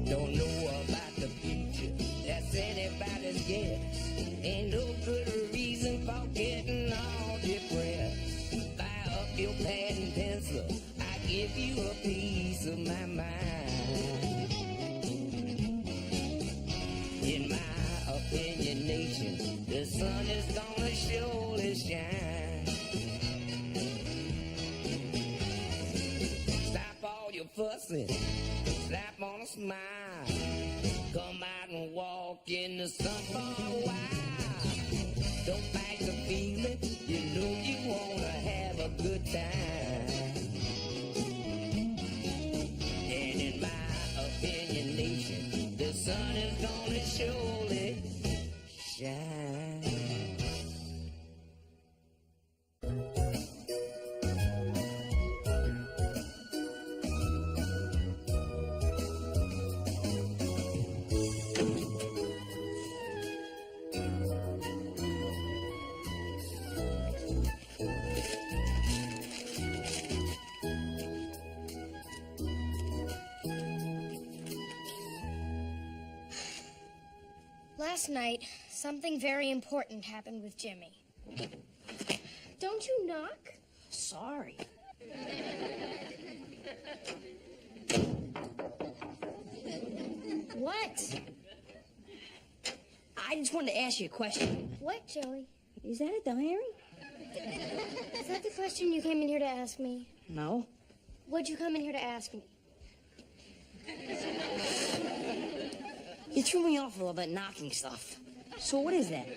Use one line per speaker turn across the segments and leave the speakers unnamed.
Don't know about the future, that's anybody's guess. Ain't no good reason for getting all depressed. Fire up your pad and pencil, I give you a piece of my mind. In my opinion, nation, the sun is gonna surely shine. Stop all your fussing, slap on a smile. Come out and walk in the sun for a while. Don't fight the feeling, you know you wanna have a good time. And in my opinion, nation, the sun is gonna surely shine.
Last night, something very important happened with Jimmy. Don't you knock?
Sorry.
What?
I just wanted to ask you a question.
What, Joey?
Is that a diary?
Is that the question you came in here to ask me?
No.
What'd you come in here to ask me?
You threw me off a little bit knocking stuff. So what is that?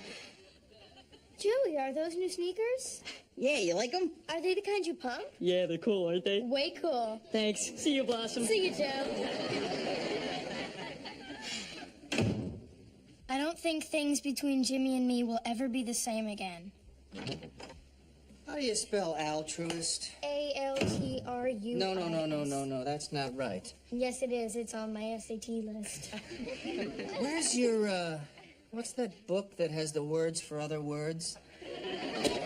Joey, are those new sneakers?
Yeah, you like them?
Are they the kind you pump?
Yeah, they're cool, aren't they?
Way cool.
Thanks. See you, Blossom.
See you, Joe. I don't think things between Jimmy and me will ever be the same again.
How do you spell altruist?
A-L-T-R-U.
No, that's not right.
Yes, it is. It's on my SAT list.
Where's your, what's that book that has the words for other words?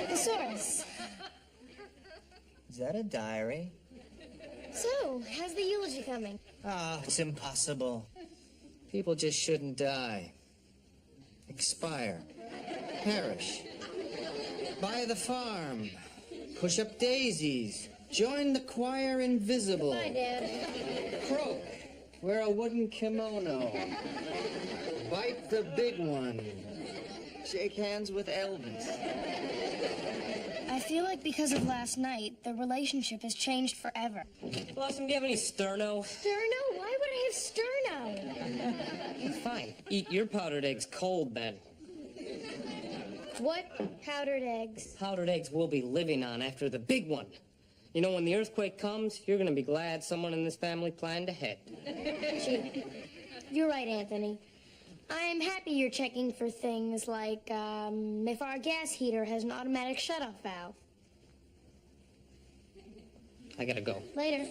Thesaurus.
Is that a diary?
So, how's the eulogy coming?
Ah, it's impossible. People just shouldn't die. Expire. Perish. Buy the farm. Push up daisies. Join the choir invisible.
Bye, Dad.
Croak. Wear a wooden kimono. Bite the big one. Shake hands with Elvis.
I feel like because of last night, the relationship has changed forever.
Blossom, do you have any sterno?
Sterno? Why would I have sterno?
Fine. Eat your powdered eggs cold, then.
What powdered eggs?
Powdered eggs we'll be living on after the big one. You know, when the earthquake comes, you're gonna be glad someone in this family planned ahead.
Gee, you're right, Anthony. I'm happy you're checking for things like, if our gas heater has an automatic shut-off valve.
I gotta go.
Later.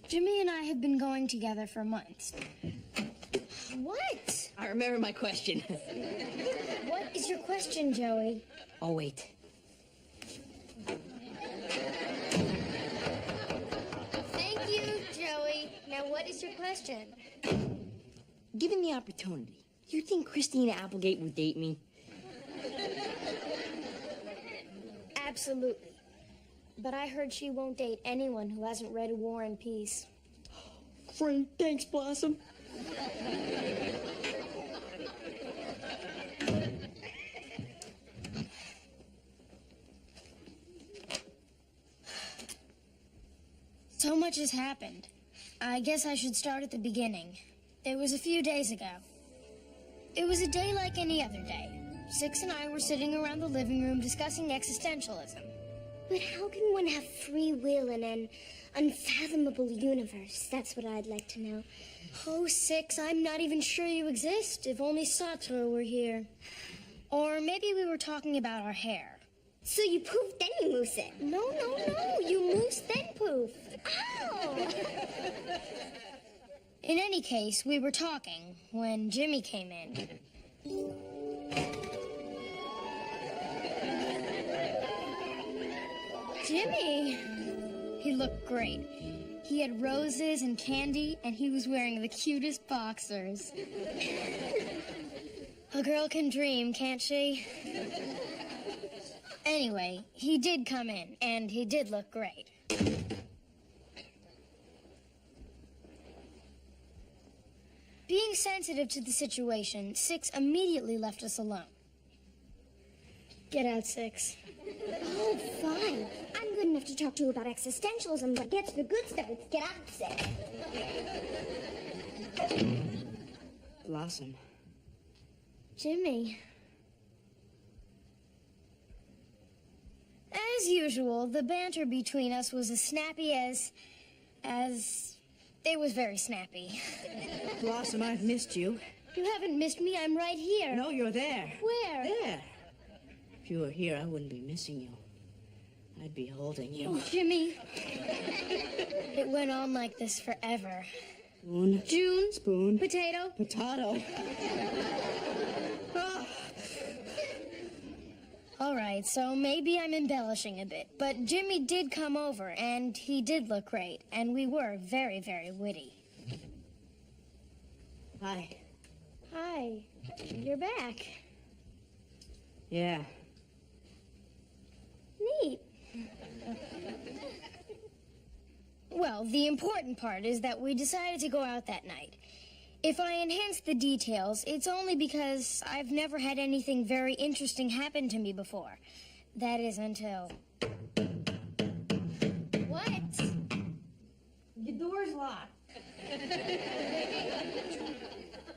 Jimmy and I have been going together for months. What?
I remember my question.
What is your question, Joey?
Oh, wait.
Thank you, Joey. Now, what is your question?
Given the opportunity, do you think Christina Applegate would date me?
Absolutely. But I heard she won't date anyone who hasn't read War and Peace.
Great. Thanks, Blossom.
So much has happened. I guess I should start at the beginning. It was a few days ago. It was a day like any other day. Six and I were sitting around the living room discussing existentialism.
But how can one have free will in an unfathomable universe? That's what I'd like to know.
Oh, Six, I'm not even sure you exist. If only Sartre were here. Or maybe we were talking about our hair.
So you poof, then you moose it.
No. You moose, then poof.
Ow!
In any case, we were talking when Jimmy came in. Jimmy, He looked great. He had roses and candy, and he was wearing the cutest boxers. A girl can dream, can't she? Anyway, he did come in, and he did look great. Being sensitive to the situation, Six immediately left us alone. Get out, Six.
Oh, fine. I'm good enough to talk to you about existentialism, but get to the good stuff. It's get out, Six.
Blossom.
Jimmy. As usual, the banter between us was as snappy as... It was very snappy.
Blossom, I've missed you.
You haven't missed me. I'm right here.
No, you're there.
Where?
There. If you were here, I wouldn't be missing you. I'd be holding you.
Oh, Jimmy. It went on like this forever.
Spoon.
June.
Spoon.
Potato.
Potato.
All right, so maybe I'm embellishing a bit, but Jimmy did come over, and he did look great, and we were very, very witty.
Hi.
Hi. You're back.
Yeah.
Neat. Well, the important part is that we decided to go out that night. If I enhance the details, it's only because I've never had anything very interesting happen to me before. That is until... What?
Your door's locked.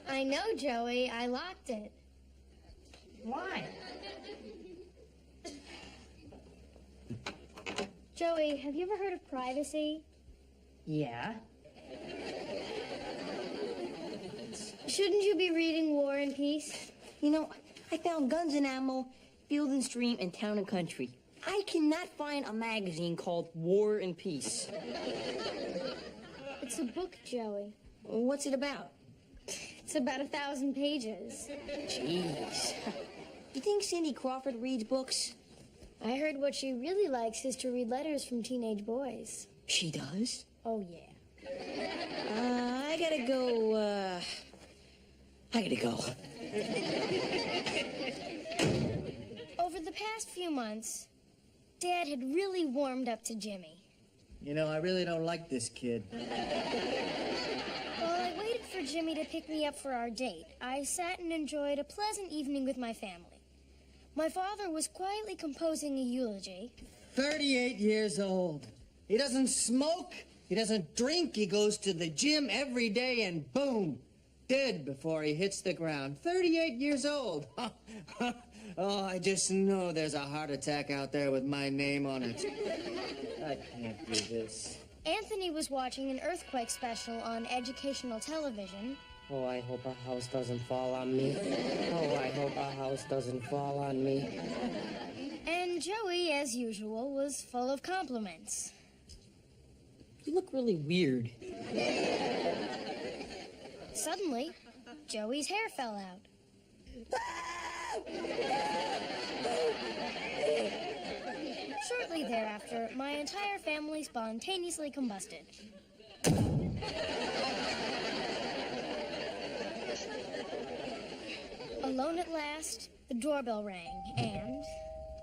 I know, Joey. I locked it.
Why?
Joey, have you ever heard of privacy?
Yeah.
Shouldn't you be reading War and Peace?
You know, I found Guns and Ammo, Field and Stream, and Town and Country. I cannot find a magazine called War and Peace.
It's a book, Joey.
What's it about?
It's about 1,000 pages.
Jeez. You think Cindy Crawford reads books?
I heard what she really likes is to read letters from teenage boys.
She does?
Oh, yeah.
I gotta go,
Over the past few months, Dad had really warmed up to Jimmy.
You know, I really don't like this kid.
While I waited for Jimmy to pick me up for our date, I sat and enjoyed a pleasant evening with my family. My father was quietly composing a eulogy.
38 years old. He doesn't smoke. He doesn't drink. He goes to the gym every day and boom, dead before he hits the ground. 38 years old. Oh, I just know there's a heart attack out there with my name on it. I can't do this.
Anthony was watching an earthquake special on educational television.
Oh, I hope a house doesn't fall on me. Oh, I hope a house doesn't fall on me.
And Joey, as usual, was full of compliments.
You look really weird.
Suddenly, Joey's hair fell out. Shortly thereafter, my entire family spontaneously combusted. Alone at last, the doorbell rang, and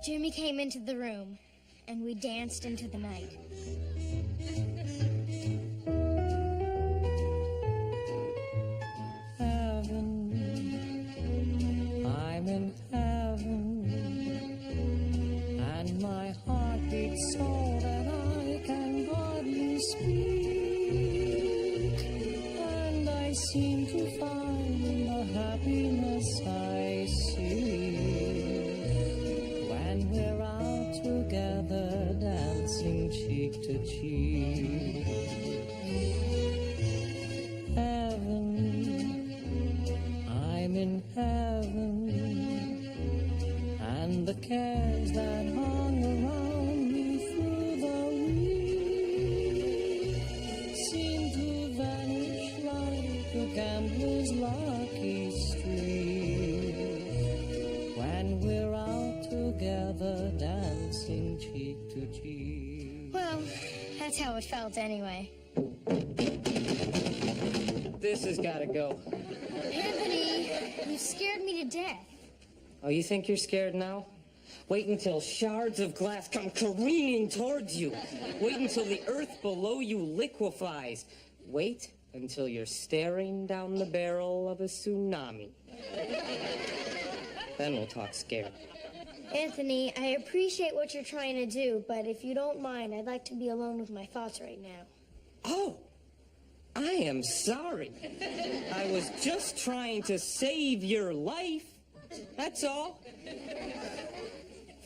Jimmy came into the room, and we danced into the night.
Heaven, I'm in heaven, and my heart beats so that I can hardly speak, and I seem to find the happiness I see when we're out together dancing cheek to cheek. Heaven, I'm in heaven, and the cares that hung around me through the week seem to vanish like a gambler's lucky streak.
That's how it felt anyway.
This has got to go.
Anthony, you scared me to death.
Oh, you think you're scared now? Wait until shards of glass come careening towards you. Wait until the earth below you liquefies. Wait until you're staring down the barrel of a tsunami. Then we'll talk scared.
Anthony, I appreciate what you're trying to do, but if you don't mind, I'd like to be alone with my thoughts right now.
Oh, I am sorry. I was just trying to save your life. That's all.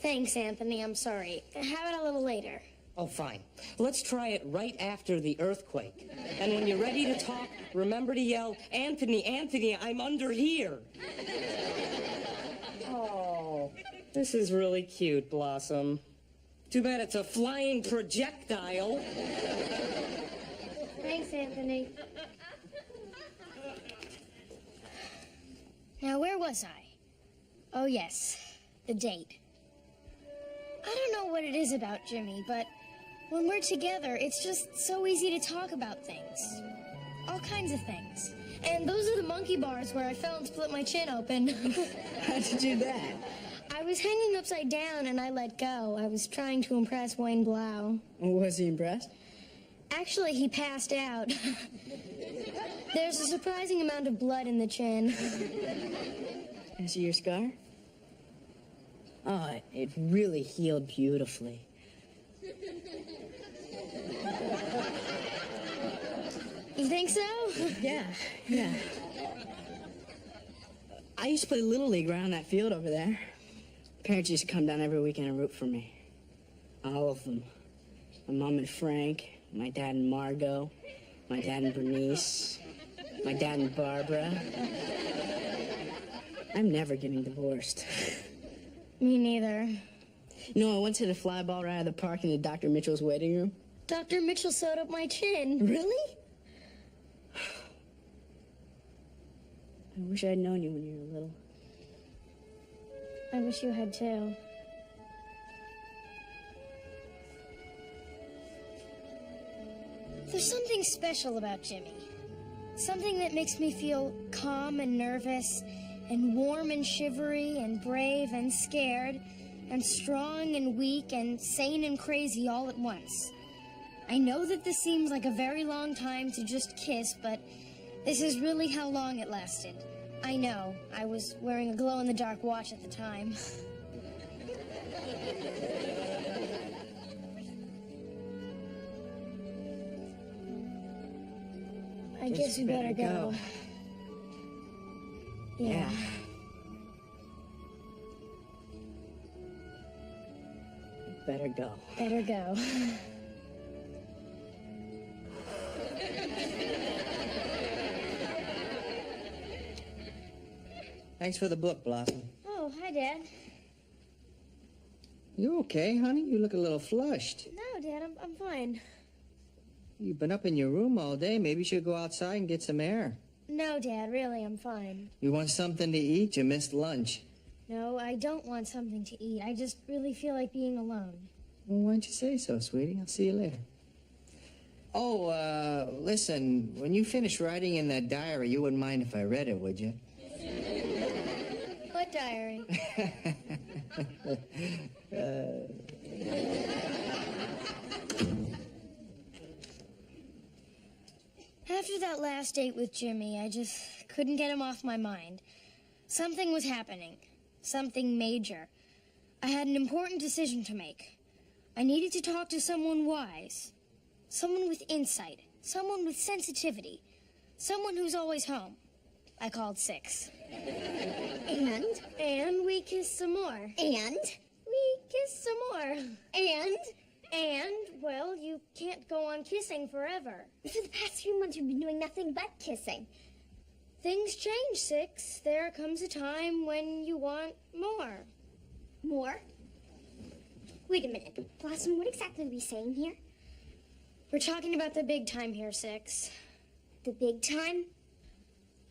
Thanks, Anthony. I'm sorry. Have it a little later.
Oh, fine. Let's try it right after the earthquake. And when you're ready to talk, remember to yell, Anthony, Anthony, I'm under here. Oh, this is really cute, Blossom. Too bad it's a flying projectile.
Thanks, Anthony. Now, where was I? Oh, yes, the date. I don't know what it is about Jimmy, but when we're together, it's just so easy to talk about things. All kinds of things. And those are the monkey bars where I fell and split my chin open.
How'd you do that?
I was hanging upside down and I let go. I was trying to impress Wayne Blau.
Was he impressed?
Actually, he passed out. There's a surprising amount of blood in the chin.
I see your scar? Oh, it really healed beautifully.
You think so?
Yeah. I used to play Little League around that field over there. Parents used to come down every weekend and root for me. All of them. My mom and Frank, my dad and Margot, my dad and Bernice, my dad and Barbara. I'm never getting divorced.
Me neither.
No, I went to the fly ball ride at the park in the Dr. Mitchell's waiting room.
Dr. Mitchell sewed up my chin.
Really? I wish I'd known you when you were little.
I wish you had too. There's something special about Jimmy. Something that makes me feel calm and nervous, and warm and shivery, and brave and scared, and strong and weak, and sane and crazy all at once. I know that this seems like a very long time to just kiss, but this is really how long it lasted. I know. I was wearing a glow-in-the-dark watch at the time. I guess we better go. Yeah.
Better go.
Better go.
Thanks for the book, Blossom.
Oh, hi, Dad.
You okay, honey? You look a little flushed.
No, Dad, I'm fine.
You've been up in your room all day. Maybe you should go outside and get some air.
No, Dad, really, I'm fine.
You want something to eat? You missed lunch.
No, I don't want something to eat. I just really feel like being alone.
Well, why don't you say so, sweetie? I'll see you later. Oh, listen, when you finish writing in that diary, you wouldn't mind if I read it, would you?
What diary? After that last date with Jimmy, I just couldn't get him off my mind. Something was happening. Something major. I had an important decision to make. I needed to talk to someone wise. Someone with insight. Someone with sensitivity. Someone who's always home. I called 6. And we kissed some more.
And?
We kissed some more. And, well, you can't go on kissing forever.
For the past 3 months, you've been doing nothing but kissing.
Things change, 6. There comes a time when you want more.
More? Wait a minute. Blossom, what exactly are we saying here?
We're talking about the big time here, 6.
The big time?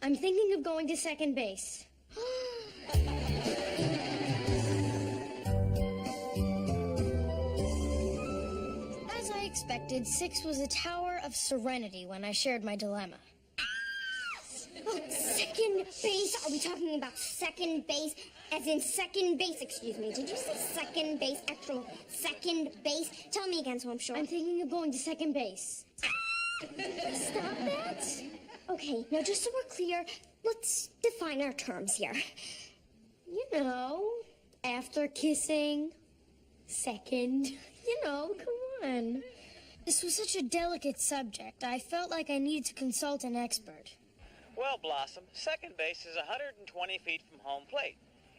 I'm thinking of going to second base. As I expected, 6 was a tower of serenity when I shared my dilemma.
Oh, second base? Are we talking about second base? As in second base, excuse me. Did you say second base? Actual second base? Tell me again so I'm sure.
I'm thinking of going to second base.
Stop that. Okay, now just so we're clear, let's define our terms here.
You know, after kissing, second, come on. This was such a delicate subject. I felt like I needed to consult an expert.
Well, Blossom, second base is 120 feet from home plate.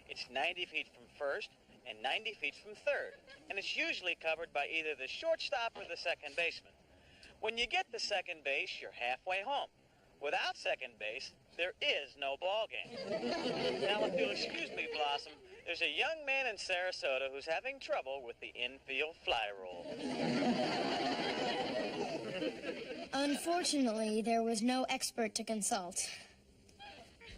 It's 90 feet from first and 90 feet from third. And it's usually covered by either the shortstop or the second baseman. When you get to second base, you're halfway home. Without second base, there is no ball game. Now, if you'll excuse me, Blossom, there's a young man in Sarasota who's having trouble with the infield fly roll.
Unfortunately, there was no expert to consult.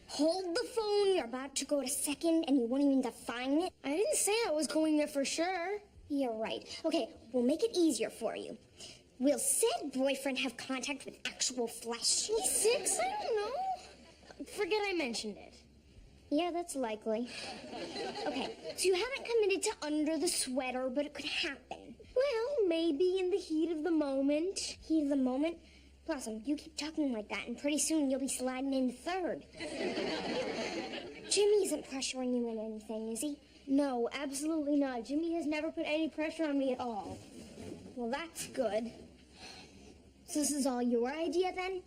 Hold the phone. You're about to go to second and you won't even define it.
I didn't say I was going there for sure.
You're right. Okay, we'll make it easier for you. Will said boyfriend have contact with actual flesh?
He's 6? I don't know. Forget I mentioned it.
Yeah, that's likely. Okay, so you haven't committed to under the sweater, but it could happen.
Well, maybe in the heat of the moment.
Heat of the moment? Blossom, you keep talking like that, and pretty soon you'll be sliding into third. Jimmy isn't pressuring you in anything, is he?
No, absolutely not. Jimmy has never put any pressure on me at all.
Well, that's good. So this is all your idea, then?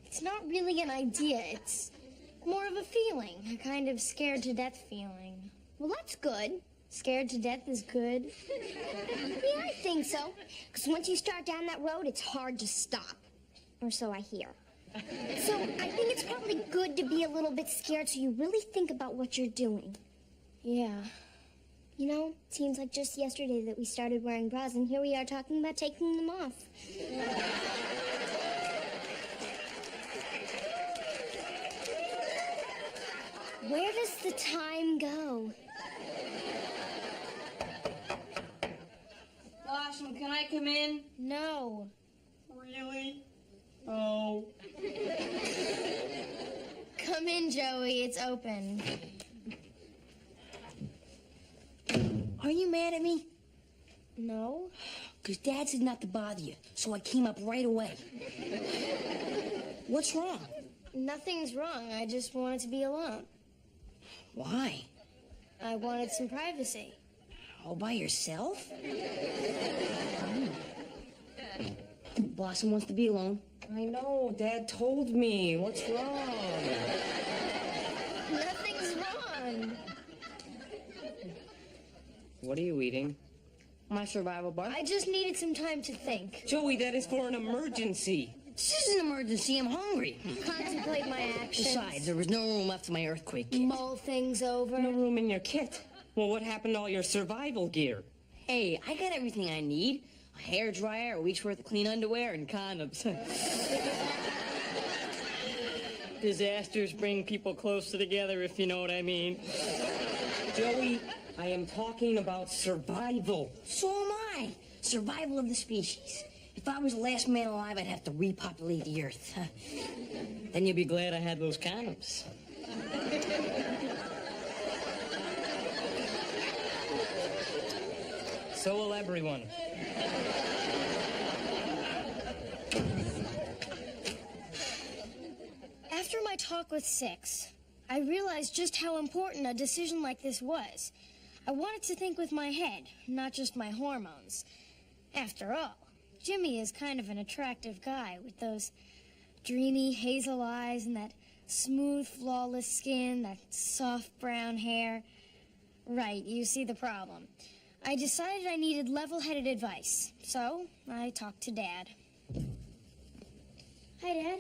It's not really an idea. It's more of a feeling. A kind of scared to death feeling.
Well, that's good.
Scared to death is good.
Yeah, I think so. Because once you start down that road, it's hard to stop. Or so I hear. So I think it's probably good to be a little bit scared so you really think about what you're doing.
Yeah.
You know, it seems like just yesterday that we started wearing bras, and here we are talking about taking them off. Where does the time go?
Blossom, can I come in?
No.
Really? Oh.
Come in, Joey. It's open.
Are you mad at me?
No?
Because Dad said not to bother you, so I came up right away. What's wrong?
Nothing's wrong. I just wanted to be alone.
Why?
I wanted some privacy.
All by yourself? Blossom wants to be alone.
I know, Dad told me. What's wrong?
Nothing's wrong.
What are you eating?
My survival bar.
I just needed some time to think.
Joey, that is for an emergency.
This is an emergency. I'm hungry.
Contemplate my actions.
Besides, there was no room left in my earthquake kit.
Mull things over.
No room in your kit. Well, what happened to all your survival gear?
Hey, I got everything I need. A hair dryer, a week's worth of clean underwear, and condoms.
Disasters bring people closer together, if you know what I mean. Joey, I am talking about survival.
So am I. Survival of the species. If I was the last man alive, I'd have to repopulate the earth.
Then you'll be glad I had those condoms. So will everyone.
After my talk with Six, I realized just how important a decision like this was. I wanted to think with my head, not just my hormones. After all, Jimmy is kind of an attractive guy with those dreamy hazel eyes and that smooth, flawless skin, that soft brown hair. Right, you see the problem. I decided I needed level-headed advice, so I talked to Dad. Hi, Dad.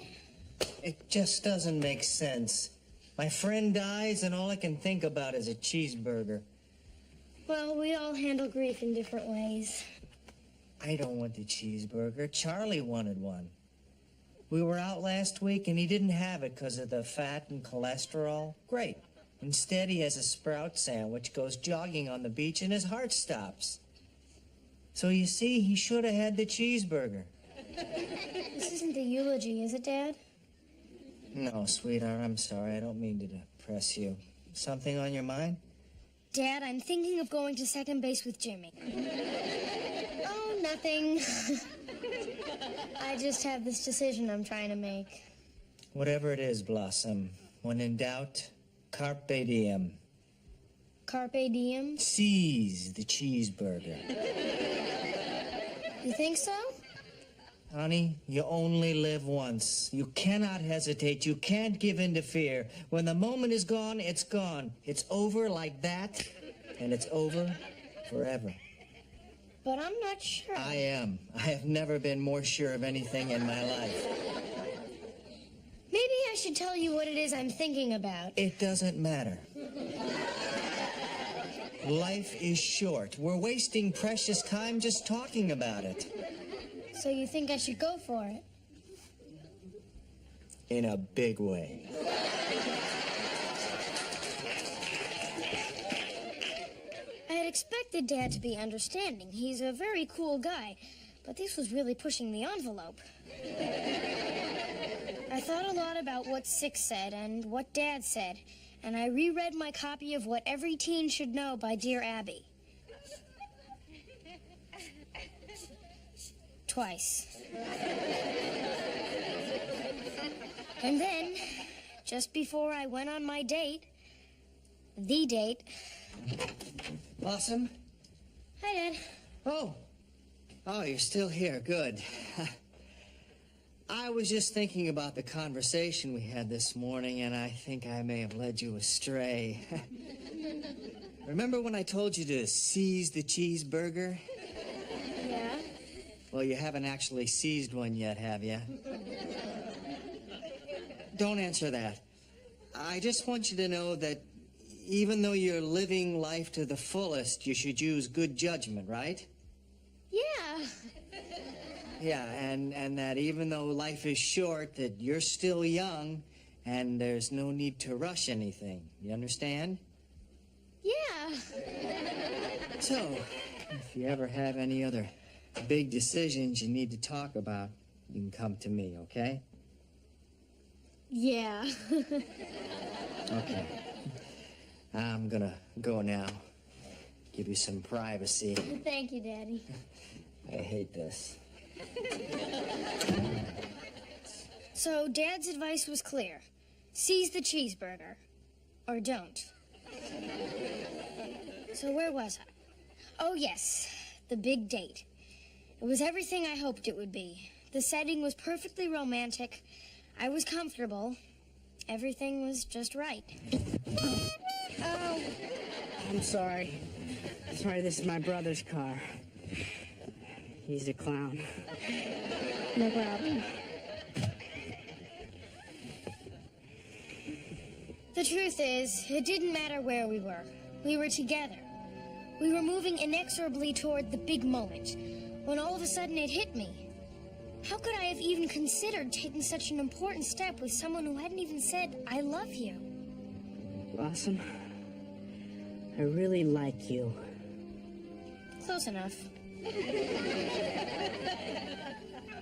It just doesn't make sense. My friend dies, and all I can think about is a cheeseburger.
Well, we all handle grief in different ways.
I don't want the cheeseburger. Charlie wanted one. We were out last week, and he didn't have it because of the fat and cholesterol. Great. Instead, he has a sprout sandwich, goes jogging on the beach, and his heart stops. So you see, he should have had the cheeseburger.
This isn't the eulogy, is it, Dad?
No, sweetheart, I'm sorry. I don't mean to depress you. Something on your mind?
Dad, I'm thinking of going to second base with Jimmy. Oh, nothing. I just have this decision I'm trying to make.
Whatever it is, Blossom. When in doubt, carpe diem.
Carpe diem?
Seize the cheeseburger.
You think so?
Honey, you only live once. You cannot hesitate. You can't give in to fear. When the moment is gone, it's gone. It's over like that, and it's over forever.
But I'm not sure.
I am. I have never been more sure of anything in my life.
Maybe I should tell you what it is I'm thinking about.
It doesn't matter. Life is short. We're wasting precious time just talking about it.
So you think I should go for it?
In a big way.
I had expected Dad to be understanding. He's a very cool guy, but this was really pushing the envelope. I thought a lot about what Six said and what Dad said, and I reread my copy of What Every Teen Should Know by Dear Abby. Twice. And then, just before I went on my date, the date.
Blossom?
Hi, Dad.
Oh, you're still here. Good. I was just thinking about the conversation we had this morning, and I think I may have led you astray. Remember when I told you to seize the cheeseburger?
Yeah?
Well, you haven't actually seized one yet, have you? Don't answer that. I just want you to know that even though you're living life to the fullest, you should use good judgment, right?
Yeah.
Yeah, and that even though life is short, that you're still young, and there's no need to rush anything. You understand?
Yeah.
So, if you ever have any other big decisions you need to talk about, you can come to me, okay?
Yeah.
Okay. I'm gonna go now. Give you some privacy.
Thank you, Daddy.
I hate this.
So, Dad's advice was clear. Seize the cheeseburger. Or don't. So where was I? Oh, yes. The big date. It was everything I hoped it would be. The setting was perfectly romantic. I was comfortable. Everything was just right. Oh.
I'm sorry. Sorry, this is my brother's car. He's a clown.
No problem. The truth is, it didn't matter where we were. We were together. We were moving inexorably toward the big moment, when all of a sudden it hit me. How could I have even considered taking such an important step with someone who hadn't even said, I love you?
Blossom, I really like you.
Close enough.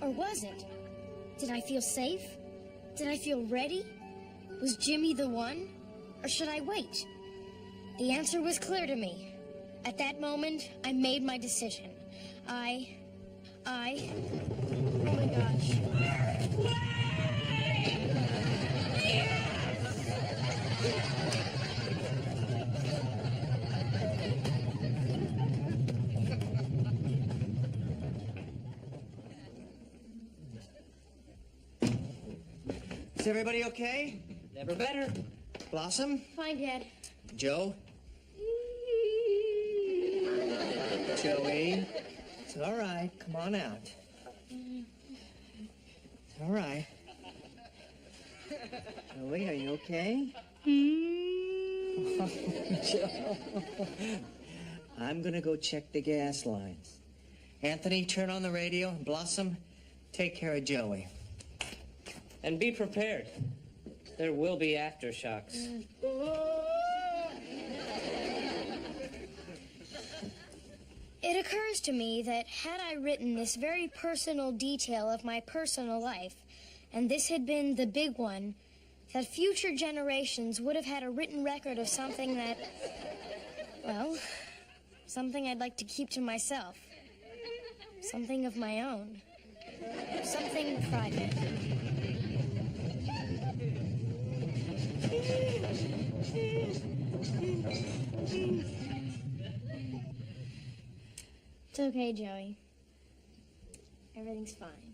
Or was it? Did I feel safe? Did I feel ready? Was Jimmy the one? Or should I wait? The answer was clear to me. At that moment, I made my decision. Oh my gosh.
Is everybody okay? Never better. Blossom?
Fine, Dad.
Joe? Joey? It's all right. Come on out. It's all right. Joey, are you okay? Oh, Joe. I'm gonna go check the gas lines. Anthony, turn on the radio. Blossom, take care of Joey.
And be prepared. There will be aftershocks.
It It occurs to me that had I written this very personal detail of my personal life, and this had been the big one, that future generations would have had a written record of something that, well, something I'd like to keep to myself. Something of my own. Something private. It's okay, Joey. Everything's fine.